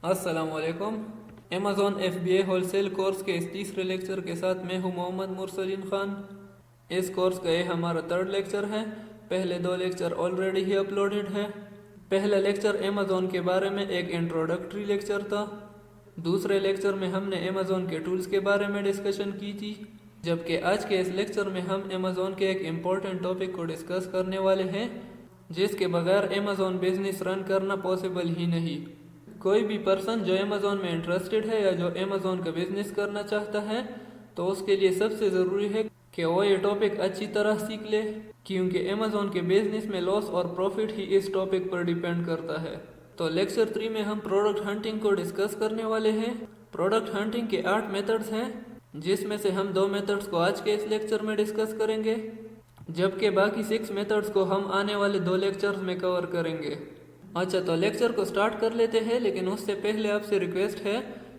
अस्सलामुअलैकुम। Amazon FBA wholesale course के इस तीसरे लेक्चर के साथ मैं हूं मोहम्मद मुरसलीन ख़ान। इस कोर्स का ये हमारा थर्ड लेक्चर है। पहले दो लेक्चर ऑलरेडी ही अपलोडेड है। पहला लेक्चर अमेज़ॉन के बारे में एक इंट्रोडक्टरी लेक्चर था। दूसरे लेक्चर में हमने अमेज़ॉन के टूल्स के बारे में डिस्कशन की थी, जबकि आज के इस लेक्चर में हम अमेज़ॉन के एक इम्पॉर्टेंट टॉपिक को डिस्कस करने वाले हैं, जिसके बगैर अमेज़ॉन बिजनेस रन करना पॉसिबल ही नहीं। कोई भी पर्सन जो अमेज़ॉन में इंटरेस्टेड है या जो अमेज़ॉन का बिजनेस करना चाहता है, तो उसके लिए सबसे ज़रूरी है कि वो ये टॉपिक अच्छी तरह सीख ले, क्योंकि अमेज़ॉन के बिजनेस में लॉस और प्रॉफिट ही इस टॉपिक पर डिपेंड करता है। तो लेक्चर 3 में हम प्रोडक्ट हंटिंग को डिस्कस करने वाले हैं। प्रोडक्ट हंटिंग के 8 मेथड्स हैं, जिसमें से हम 2 मेथड्स को आज के इस लेक्चर में डिस्कस करेंगे, जबकि बाकी 6 मेथड्स को हम आने वाले 2 लेक्चर्स में कवर करेंगे। अच्छा, तो लेक्चर को स्टार्ट कर लेते हैं, लेकिन उससे पहले आपसे रिक्वेस्ट है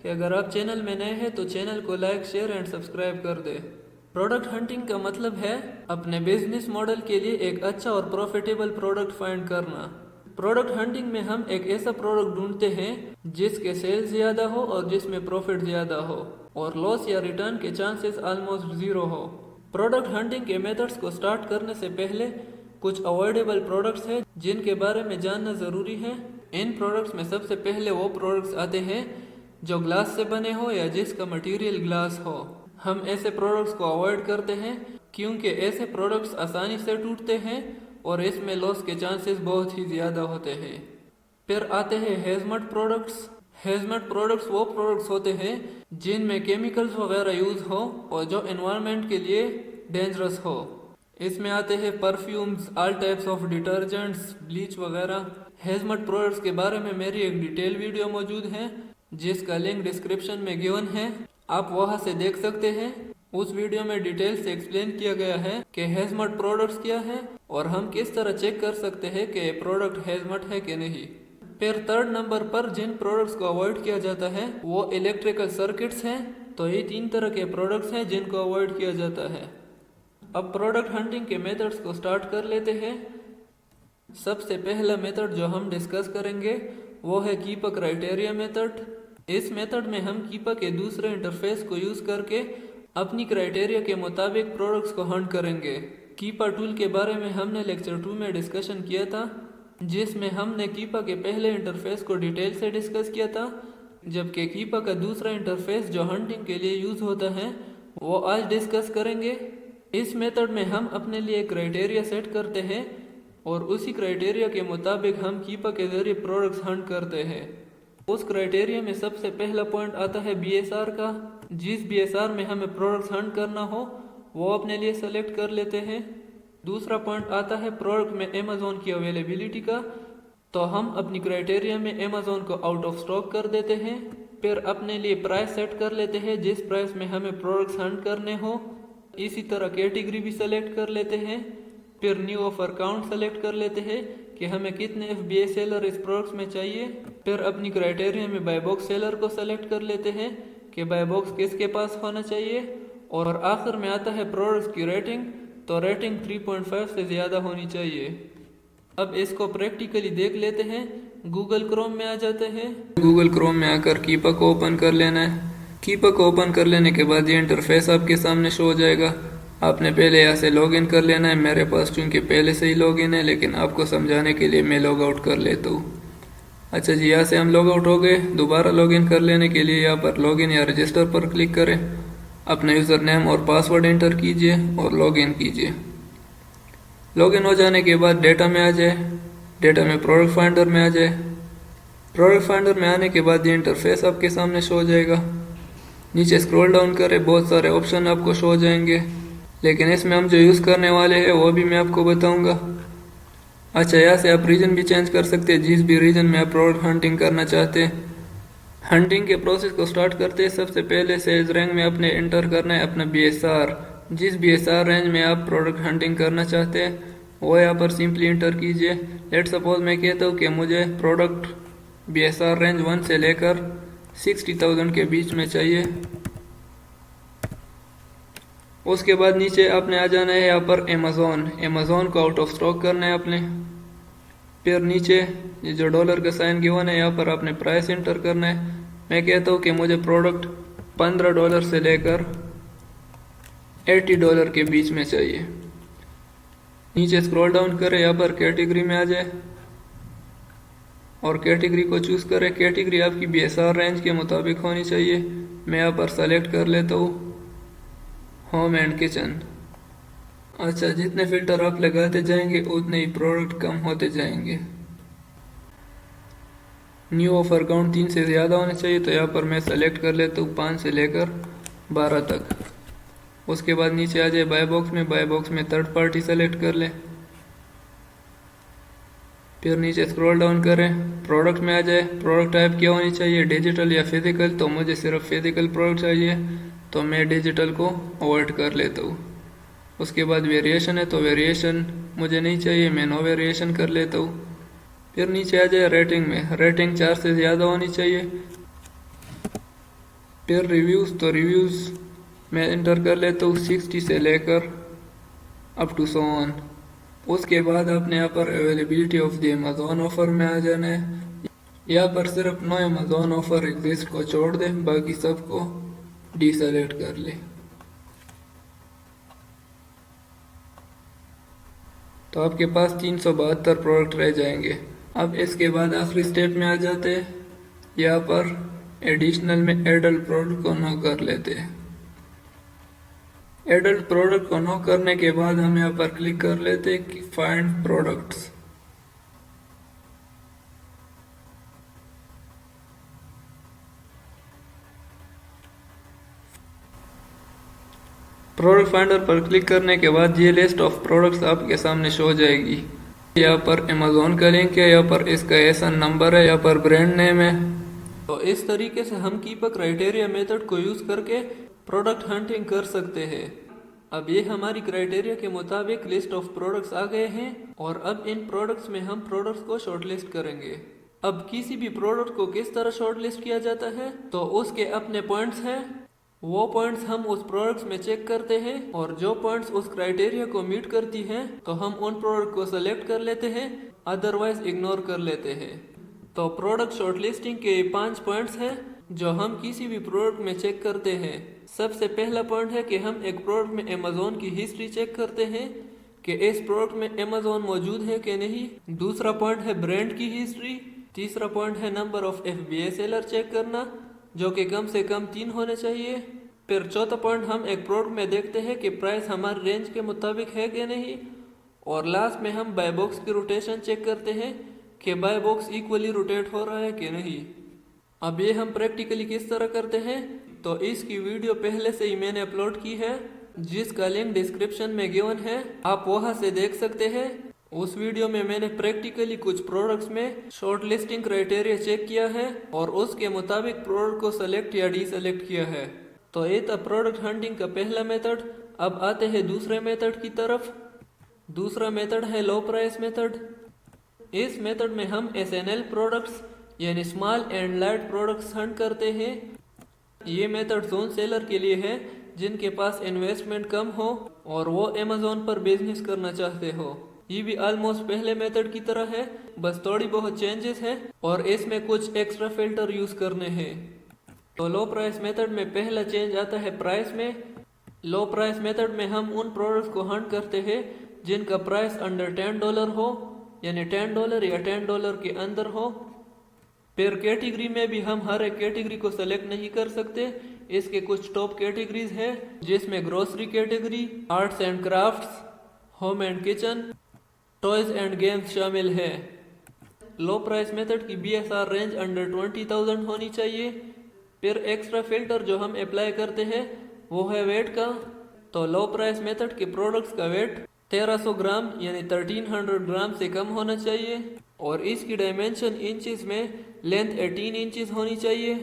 कि अगर आप चैनल में नए हैं तो चैनल को लाइक, शेयर एंड सब्सक्राइब कर दें। प्रोडक्ट हंटिंग का मतलब है अपने बिजनेस मॉडल के लिए एक अच्छा और प्रॉफिटेबल प्रोडक्ट फाइंड करना। प्रोडक्ट हंटिंग में हम एक ऐसा प्रोडक्ट ढूंढते हैं जिसके सेल्स ज़्यादा हो और जिसमें प्रॉफिट ज़्यादा हो और लॉस या रिटर्न के चांसेस ऑलमोस्ट ज़ीरो हो। प्रोडक्ट हंटिंग के मेथड्स को स्टार्ट करने से पहले कुछ अवॉइडेबल प्रोडक्ट्स हैं जिनके बारे में जानना ज़रूरी है। इन प्रोडक्ट्स में सबसे पहले वो प्रोडक्ट्स आते हैं जो ग्लास से बने हो या जिसका मटेरियल ग्लास हो। हम ऐसे प्रोडक्ट्स को अवॉइड करते हैं क्योंकि ऐसे प्रोडक्ट्स आसानी से टूटते हैं और इसमें लॉस के चांसेस बहुत ही ज़्यादा होते हैं। फिर आते हैं हेजमट प्रोडक्ट्स। हेजमट प्रोडक्ट्स वो प्रोडक्ट्स होते हैं जिनमें केमिकल्स वगैरह यूज़ हो और जो एनवायरनमेंट के लिए डेंजरस हो। इसमें आते हैं perfumes, all types of detergents, bleach वगैरह। हेजमट प्रोडक्ट्स के बारे में मेरी एक डिटेल वीडियो मौजूद है, जिसका लिंक डिस्क्रिप्शन में गिवन है, आप वहां से देख सकते हैं। उस वीडियो में डिटेल से एक्सप्लेन किया गया है कि हेजमट प्रोडक्ट्स क्या है और हम किस तरह चेक कर सकते हैं कि प्रोडक्ट हेजमट है कि नहीं। फिर थर्ड नंबर पर जिन प्रोडक्ट्स को अवॉइड किया जाता है वो इलेक्ट्रिकल सर्किट्स हैं। तो ये 3 तरह के प्रोडक्ट्स हैं जिनको अवॉइड किया जाता है। अब प्रोडक्ट हंटिंग के मेथड्स को स्टार्ट कर लेते हैं। सबसे पहला मेथड जो हम डिस्कस करेंगे वो है कीपा क्राइटेरिया मेथड। इस मेथड में हम कीपा के दूसरे इंटरफेस को यूज़ करके अपनी क्राइटेरिया के मुताबिक प्रोडक्ट्स को हंट करेंगे। कीपा टूल के बारे में हमने लेक्चर 2 में डिस्कशन किया था, जिसमें हमने कीपा के पहले इंटरफेस को डिटेल से डिस्कस किया था, जबकि कीपा का दूसरा इंटरफेस जो हंटिंग के लिए यूज़ होता है वो आज डिस्कस करेंगे। इस मेथड में हम अपने लिए क्राइटेरिया सेट करते हैं और उसी क्राइटेरिया के मुताबिक हम कीपा के जरिए प्रोडक्ट्स हंट करते हैं। उस क्राइटेरिया में सबसे पहला पॉइंट आता है BSR का। जिस BSR में हमें प्रोडक्ट्स हंट करना हो वो अपने लिए सेलेक्ट कर लेते हैं। दूसरा पॉइंट आता है प्रोडक्ट में अमेज़ॉन की अवेलेबिलिटी का। तो हम अपनी क्राइटेरिया में अमेज़ॉन को आउट ऑफ स्टॉक कर देते हैं। फिर अपने लिए प्राइस सेट कर लेते हैं जिस प्राइस में हमें प्रोडक्ट्स हंट करने हो। इसी तरह कैटेगरी भी सेलेक्ट कर लेते हैं। फिर न्यू ऑफर काउंट सेलेक्ट कर लेते हैं कि हमें कितने FBA सेलर इस प्रोडक्ट्स में चाहिए। फिर अपनी क्राइटेरिया में बाय बॉक्स सेलर को सेलेक्ट कर लेते हैं कि बाय बॉक्स किसके पास होना चाहिए। और आखिर में आता है प्रोडक्ट्स की रेटिंग। तो रेटिंग 3.5 से ज़्यादा होनी चाहिए। अब इसको प्रैक्टिकली देख लेते हैं। गूगल क्रोम में आ जाते हैं। गूगल क्रोम में आकर कीपा को ओपन कर लेना है। कीपा को ओपन कर लेने के बाद ये इंटरफेस आपके सामने शो हो जाएगा। आपने पहले यहाँ से लॉगिन कर लेना है। मेरे पास चूँकि पहले से ही लॉगिन है, लेकिन आपको समझाने के लिए मैं लॉग आउट कर लेता हूँ। अच्छा जी, यहाँ से हम लॉग आउट हो गए। दोबारा लॉगिन कर लेने के लिए यहाँ पर लॉगिन या रजिस्टर पर क्लिक करें। अपना यूज़र नेम और पासवर्ड एंटर कीजिए और लॉगिन कीजिए। लॉगिन हो जाने के बाद डेटा में आ जाए। डेटा में प्रोडक्ट फाइंडर में आ जाए। प्रोडक्ट फाइंडर में आने के बाद ये इंटरफेस आपके सामने शो हो जाएगा। नीचे स्क्रॉल डाउन करें, बहुत सारे ऑप्शन आपको शो हो जाएंगे, लेकिन इसमें हम जो यूज़ करने वाले हैं वो भी मैं आपको बताऊंगा। अच्छा, यहाँ से आप रीजन भी चेंज कर सकते हैं, जिस भी रीजन में आप प्रोडक्ट हंटिंग करना चाहते हैं। हंटिंग के प्रोसेस को स्टार्ट करते हैं। सबसे पहले सेल्स रैंक में अपने एंटर करना है अपना BSR। जिस BSR रेंज में आप प्रोडक्ट हंटिंग करना चाहते हैं वो यहाँ पर सिंपली एंटर कीजिए। लेट सपोज मैं कहता हूँ कि मुझे प्रोडक्ट BSR रेंज 1 से लेकर 60,000 के बीच में चाहिए। उसके बाद नीचे आपने आ जाना है यहाँ पर अमेज़ॉन को आउट ऑफ स्टॉक करना है आपने। फिर नीचे ये जो डॉलर का साइन गिवन है यहाँ पर आपने प्राइस इंटर करना है। मैं कहता हूँ कि मुझे प्रोडक्ट $15 से लेकर $80 के बीच में चाहिए। नीचे स्क्रॉल डाउन करें, यहाँ पर कैटेगरी में आ जाए और कैटेगरी को चूज करें। कैटेगरी आपकी BSR रेंज के मुताबिक होनी चाहिए। मैं यहाँ पर सेलेक्ट कर लेता हूँ होम एंड किचन। अच्छा, जितने फिल्टर आप लगाते जाएंगे उतने ही प्रोडक्ट कम होते जाएंगे। न्यू ऑफर काउंट 3 से ज़्यादा होने चाहिए, तो यहाँ पर मैं सेलेक्ट कर लेता हूँ 5 से लेकर 12 तक। उसके बाद नीचे आ जाए बाय बॉक्स में थर्ड पार्टी सेलेक्ट कर ले। फिर नीचे स्क्रॉल डाउन करें, प्रोडक्ट में आ जाए। प्रोडक्ट टाइप क्या होनी चाहिए, डिजिटल या फिजिकल, तो मुझे सिर्फ फिजिकल प्रोडक्ट चाहिए, तो मैं डिजिटल को अवॉइड कर लेता हूँ। उसके बाद वेरिएशन है, तो वेरिएशन मुझे नहीं चाहिए, मैं नो वेरिएशन कर लेता हूँ। फिर नीचे आ जाए रेटिंग में, रेटिंग 4 से ज़्यादा होनी चाहिए। फिर रिव्यूज़, तो रिव्यूज़ मैं इंटर कर लेता हूँ 60 से लेकर अप टू 100। उसके बाद आपने यहाँ पर availability of the Amazon offer में आ जाना है। यहाँ पर सिर्फ नो अमेज़ॉन ऑफर एग्जिस्ट को छोड़ दें, बाकी सबको डीसेलेक्ट कर ले। तो आपके पास 372 प्रोडक्ट रह जाएंगे। अब इसके बाद आखिरी स्टेप में आ जाते हैं। यहाँ पर एडिशनल में एडल्ट प्रोडक्ट को नो कर लेते हैं। एडल्ट प्रोडक्ट को नो करने के बाद हम यहाँ पर क्लिक कर लेते हैं कि फाइंड प्रोडक्ट्स। प्रोडक्ट फाइंडर पर क्लिक करने के बाद ये लिस्ट ऑफ प्रोडक्ट्स आपके सामने शो हो जाएगी। यहाँ पर अमेज़ॉन का लिंक है, यहाँ पर इसका एसन नंबर है, यहाँ पर ब्रांड नेम है। तो इस तरीके से हम कीप अ क्राइटेरिया मेथड को यूज करके प्रोडक्ट हंटिंग कर सकते हैं। अब ये हमारी क्राइटेरिया के मुताबिक लिस्ट ऑफ प्रोडक्ट्स आ गए हैं और अब इन प्रोडक्ट्स में हम प्रोडक्ट्स को शॉर्टलिस्ट करेंगे। अब किसी भी प्रोडक्ट को किस तरह शॉर्टलिस्ट किया जाता है, तो उसके अपने पॉइंट्स हैं। वो पॉइंट्स हम उस प्रोडक्ट्स में चेक करते हैं और जो पॉइंट्स उस क्राइटेरिया को मीट करती हैं तो हम उन प्रोडक्ट को सेलेक्ट कर लेते हैं, अदरवाइज इग्नोर कर लेते हैं। तो प्रोडक्ट शॉर्टलिस्टिंग के 5 पॉइंट्स हैं जो हम किसी भी प्रोडक्ट में चेक करते हैं। सबसे पहला पॉइंट है कि हम एक प्रोडक्ट में अमेज़ॉन की हिस्ट्री चेक करते हैं कि इस प्रोडक्ट में अमेज़ॉन मौजूद है कि नहीं। दूसरा पॉइंट है ब्रांड की हिस्ट्री। तीसरा पॉइंट है number of FBA seller check करना, जो कि कम से कम 3 होने चाहिए। फिर चौथा पॉइंट, हम एक प्रोडक्ट में देखते हैं कि प्राइस हमारी रेंज के मुताबिक है कि नहीं। और लास्ट में हम बाय बॉक्स की रोटेशन चेक करते हैं कि बाय बॉक्स इक्वली रोटेट हो रहा है कि नहीं। अब ये हम प्रैक्टिकली किस तरह करते हैं, तो इसकी वीडियो पहले से ही मैंने अपलोड की है, जिसका लिंक डिस्क्रिप्शन में गिवन है, आप वहां से देख सकते हैं। उस वीडियो में मैंने प्रैक्टिकली कुछ प्रोडक्ट्स में शॉर्ट लिस्टिंग क्राइटेरिया चेक किया है और उसके मुताबिक प्रोडक्ट को सेलेक्ट या डीसेलेक्ट किया है। तो ये था प्रोडक्ट हंटिंग का पहला मेथड। अब आते हैं दूसरे मेथड की तरफ। दूसरा मेथड है लो प्राइस मेथड। इस मेथड में हम SNL प्रोडक्ट्स यानी small and light products Hunt करते हैं। ये मेथड जोन सेलर के लिए है जिनके पास इन्वेस्टमेंट कम हो और वो अमेज़ॉन पर बिजनेस करना चाहते हो। ये भी ऑलमोस्ट पहले मेथड की तरह है, बस थोड़ी बहुत चेंजेस है और इसमें कुछ एक्स्ट्रा फिल्टर यूज करने हैं। तो लो प्राइस मेथड में पहला चेंज आता है प्राइस में। लो प्राइस मेथड में हम उन प्रोडक्ट्स को हंट करते हैं जिनका प्राइस अंडर $10 हो, यानी $10 या $10 के अंदर हो। फिर कैटेगरी में भी हम हर एक कैटेगरी को सेलेक्ट नहीं कर सकते। इसके कुछ टॉप कैटेगरीज है जिसमें grocery category, arts and crafts, home and kitchen, toys and games शामिल है। लो प्राइस मेथड की BSR रेंज अंडर 20,000 होनी चाहिए। फिर एक्स्ट्रा फिल्टर जो हम अप्लाई करते हैं वो है वेट का। तो लो प्राइस मेथड के प्रोडक्ट्स का वेट 1300 ग्राम यानी 1300 ग्राम से कम होना चाहिए और इसकी डायमेंशन इंचेस में लेंथ 18 इंचेस होनी चाहिए,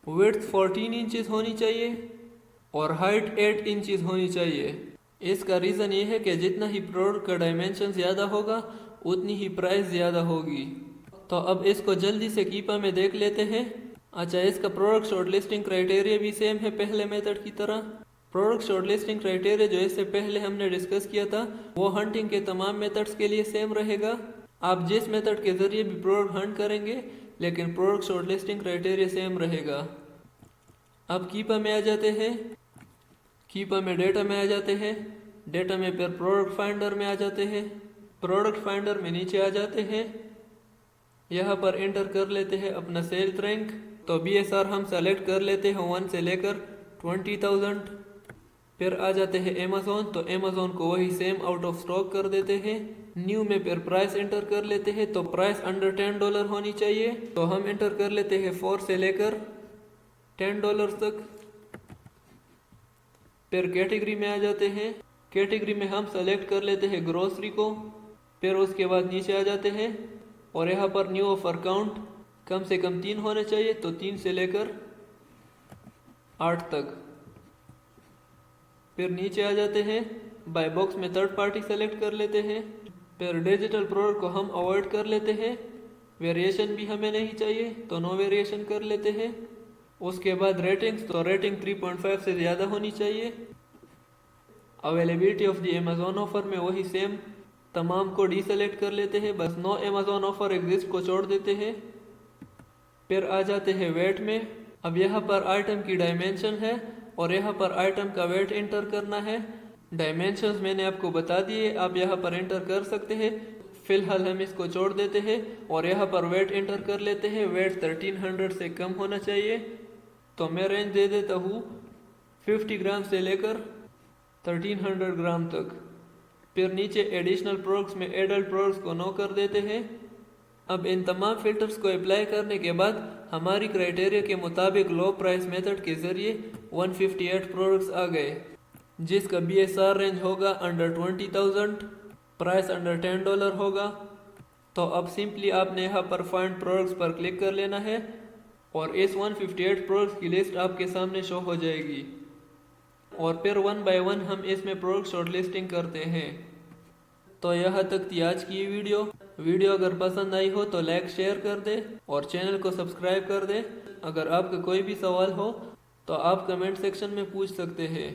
विड्थ 14 इंचेस होनी चाहिए और हाइट 8 इंचेस होनी चाहिए। इसका रीज़न ये है कि जितना ही प्रोडक्ट का डायमेंशन ज़्यादा होगा उतनी ही प्राइस ज़्यादा होगी। तो अब इसको जल्दी से कीपा में देख लेते हैं। अच्छा, इसका प्रोडक्ट शॉर्टलिस्टिंग क्राइटेरिया भी सेम है पहले मेथड की तरह। प्रोडक्ट शॉर्टलिस्टिंग क्राइटेरिया जो इससे पहले हमने डिस्कस किया था वो हंटिंग के तमाम मेथड्स के लिए सेम रहेगा। आप जिस मेथड के जरिए भी प्रोडक्ट हंट करेंगे, लेकिन प्रोडक्ट शॉर्टलिस्टिंग क्राइटेरिया सेम रहेगा। अब कीपा में आ जाते हैं। कीपा में डेटा में आ जाते हैं। डेटा में फिर प्रोडक्ट फाइंडर में आ जाते हैं। प्रोडक्ट फाइंडर में नीचे आ जाते हैं। यहाँ पर एंटर कर लेते हैं अपना सेल्स रैंक। तो BSR हम सेलेक्ट कर लेते हैं 1 से लेकर 20,000। फिर आ जाते हैं अमेज़ॉन, तो अमेज़ॉन को वही सेम आउट ऑफ स्टॉक कर देते हैं। न्यू में फिर प्राइस एंटर कर लेते हैं, तो प्राइस अंडर $10 होनी चाहिए, तो हम एंटर कर लेते हैं 4 से लेकर $10 तक। फिर कैटेगरी में आ जाते हैं। कैटेगरी में हम सेलेक्ट कर लेते हैं ग्रोसरी को। फिर उसके बाद नीचे आ जाते हैं और यहाँ पर न्यू ऑफर काउंट कम से कम 3 होने चाहिए, तो 3 से लेकर 8 तक। फिर नीचे आ जाते हैं। बाय बॉक्स में थर्ड पार्टी सेलेक्ट कर लेते हैं। फिर डिजिटल प्रोडक्ट को हम अवॉइड कर लेते हैं। वेरिएशन भी हमें नहीं चाहिए, तो नो वेरिएशन कर लेते हैं। उसके बाद रेटिंग्स, तो रेटिंग 3.5 से ज़्यादा होनी चाहिए। Availability of the Amazon offer में वही सेम तमाम को डीसेलेक्ट कर लेते हैं, बस नो अमेज़ॉन ऑफर एग्जिस्ट को छोड़ देते हैं। फिर आ जाते हैं वेट में। अब यहाँ पर आइटम की डायमेंशन है और यहाँ पर आइटम का वेट एंटर करना है। डायमेंशंस मैंने आपको बता दिए, आप यहाँ पर एंटर कर सकते हैं। फिलहाल हम इसको छोड़ देते हैं और यहाँ पर वेट एंटर कर लेते हैं। वेट 1300 से कम होना चाहिए, तो मैं रेंज दे देता हूँ 50 ग्राम से लेकर 1300 ग्राम तक। फिर नीचे एडिशनल प्रोडक्ट्स में एडल्ट प्रोडक्ट्स को नो कर देते हैं। अब इन तमाम फिल्टर्स को अप्लाई करने के बाद हमारी क्राइटेरिया के मुताबिक लो प्राइस मेथड के जरिए 158 प्रोडक्ट्स आ गए, जिसका BSR रेंज होगा अंडर 20,000, प्राइस अंडर $10 होगा। तो अब सिंपली आपने यहाँ पर फाइंड प्रोडक्ट्स पर क्लिक कर लेना है और इस 158 प्रोडक्ट्स की लिस्ट आपके सामने शो हो जाएगी और फिर 1 बाय 1 हम इसमें प्रोडक्ट शॉर्टलिस्टिंग करते हैं। तो यहाँ तक थी आज की वीडियो अगर पसंद आई हो तो लाइक शेयर कर दे और चैनल को सब्सक्राइब कर दे। अगर आपका कोई भी सवाल हो तो आप कमेंट सेक्शन में पूछ सकते हैं।